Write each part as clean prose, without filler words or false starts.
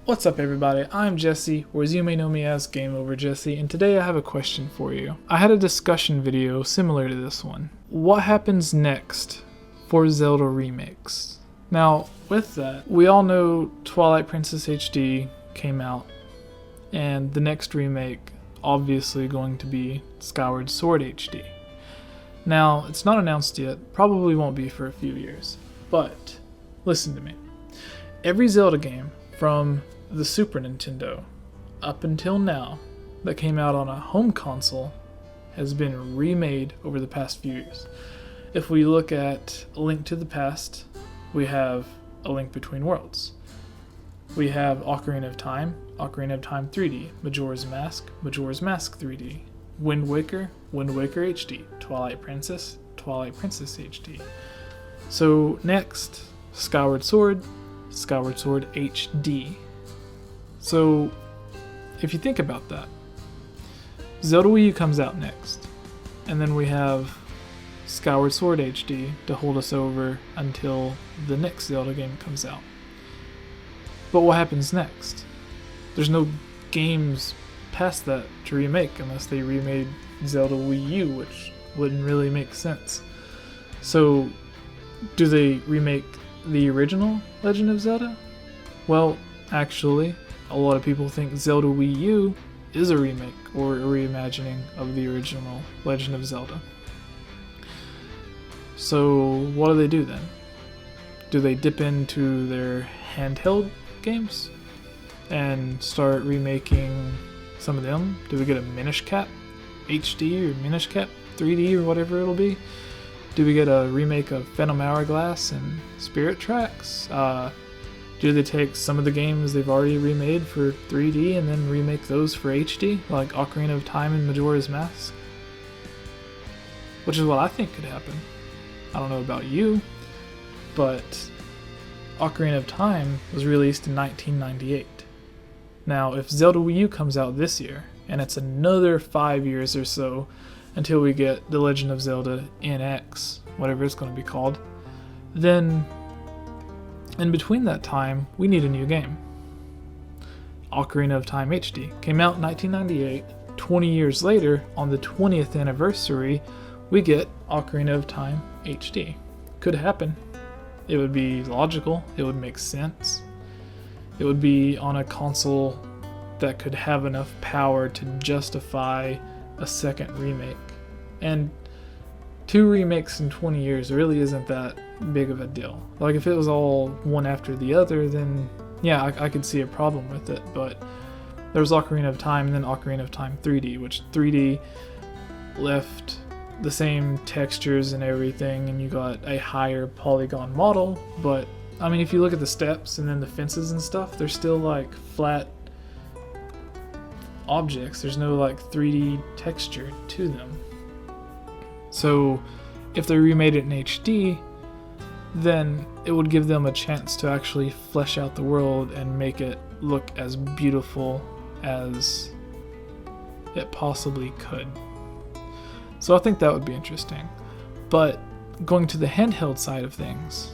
What's up everybody, I'm Jesse, or as you may know me as Game Over Jesse, and today I have a question for you. I had a discussion video similar to this one. What happens next for Zelda remakes? Now, with that, we all know Twilight Princess HD came out, and the next remake obviously going to be Skyward Sword HD. Now, it's not announced yet, probably won't be for a few years, but listen to me. Every Zelda game from the Super Nintendo up until now that came out on a home console has been remade over the past few years. If we look at A Link to the Past, we have A Link Between Worlds. We have Ocarina of Time 3D, Majora's Mask 3D, Wind Waker HD, Twilight Princess HD. So next, Skyward Sword HD. So, if you think about that, Zelda Wii U comes out next, and then we have Skyward Sword HD to hold us over until the next Zelda game comes out. But what happens next? There's no games past that to remake unless they remade Zelda Wii U, which wouldn't really make sense. So, do they remake the original Legend of Zelda? Well, actually, a lot of people think Zelda Wii U is a remake or a reimagining of the original Legend of Zelda. So what do they do then? Do they dip into their handheld games and start remaking some of them? Do we get a Minish Cap HD or Minish Cap 3D or whatever it'll be? Do we get a remake of Phantom Hourglass and Spirit Tracks? Do they take some of the games they've already remade for 3D and then remake those for HD, like Ocarina of Time and Majora's Mask? Which is what I think could happen. I don't know about you, but Ocarina of Time was released in 1998. Now, if Zelda Wii U comes out this year, and it's another 5 years or so until we get The Legend of Zelda NX, whatever it's going to be called, then in between that time, we need a new game. Ocarina of Time HD came out in 1998. 20 years later, on the 20th anniversary, we get Ocarina of Time HD. Could happen. It would be logical. It would make sense. It would be on a console that could have enough power to justify a second remake. And 2 remakes in 20 years really isn't that big of a deal. Like, if it was all one after the other, then yeah, I could see a problem with it, but there was Ocarina of Time and then Ocarina of Time 3D, which 3D left the same textures and everything, and you got a higher polygon model, but I mean, if you look at the steps and then the fences and stuff, they're still like flat objects. There's no like 3D texture to them. So if they remade it in HD, then it would give them a chance to actually flesh out the world and make it look as beautiful as it possibly could. So I think that would be interesting. But going to the handheld side of things,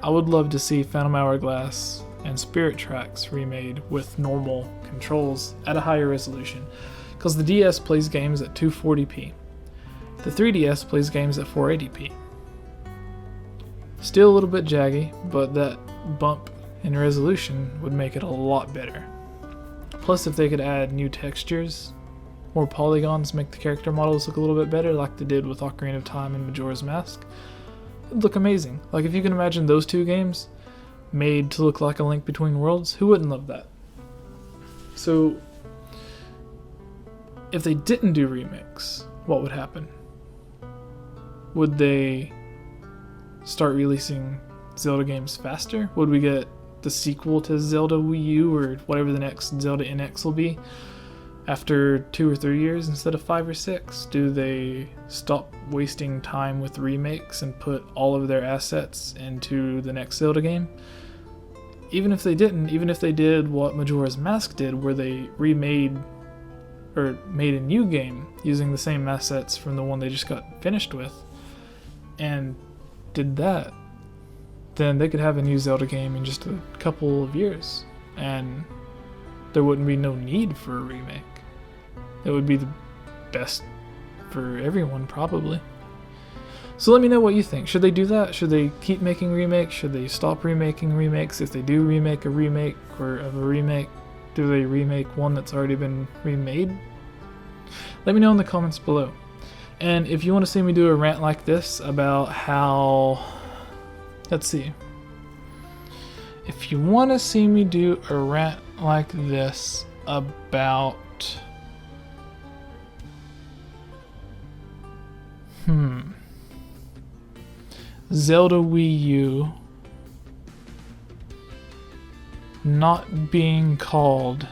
I would love to see Phantom Hourglass and Spirit Tracks remade with normal controls at a higher resolution, because the DS plays games at 240p. The 3DS plays games at 480p. Still a little bit jaggy, but that bump in resolution would make it a lot better. Plus, if they could add new textures, more polygons, make the character models look a little bit better like they did with Ocarina of Time and Majora's Mask, it'd look amazing. Like, if you can imagine those 2 games made to look like A Link Between Worlds, who wouldn't love that? So, if they didn't do remakes, what would happen? Would they start releasing Zelda games faster? Would we get the sequel to Zelda Wii U or whatever the next Zelda NX will be after 2 or 3 years instead of 5 or 6? Do they stop wasting time with remakes and put all of their assets into the next Zelda game? Even if they didn't, even if they did what Majora's Mask did, where they remade or made a new game using the same assets from the one they just got finished with, and did that, then they could have a new Zelda game in just a couple of years, and there wouldn't be no need for a remake. It would be the best for everyone, probably. So let me know what you think. Should they do that? Should they keep making remakes? Should they stop remaking remakes? If they do remake a remake or of a remake, do they remake one that's already been remade? Let me know in the comments below. And if you want to see me do a rant like this about how... Let's see. If you want to see me do a rant like this about... Zelda Wii U not being called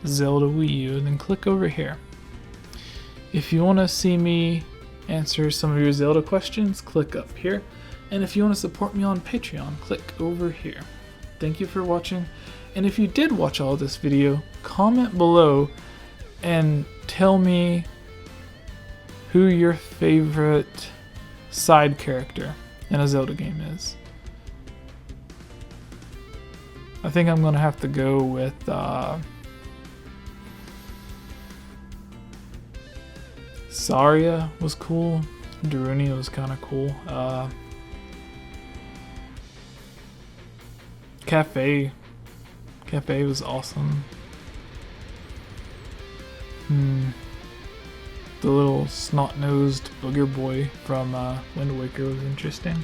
Zelda Wii U, then click over here. If you want to see me answer some of your Zelda questions, click up here. And if you want to support me on Patreon, click over here. Thank you for watching. And if you did watch all this video, comment below and tell me who your favorite side character in a Zelda game is. I think I'm gonna have to go with Saria was cool. Daruni was kind of cool. Cafe was awesome. The little snot-nosed booger boy from Wind Waker was interesting.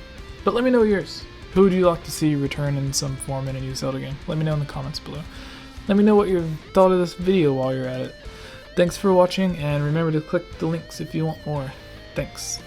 But let me know yours. Who would you like to see return in some form in a new Zelda game? Let me know in the comments below. Let me know what you thought of this video while you're at it. Thanks for watching, and remember to click the links if you want more. Thanks.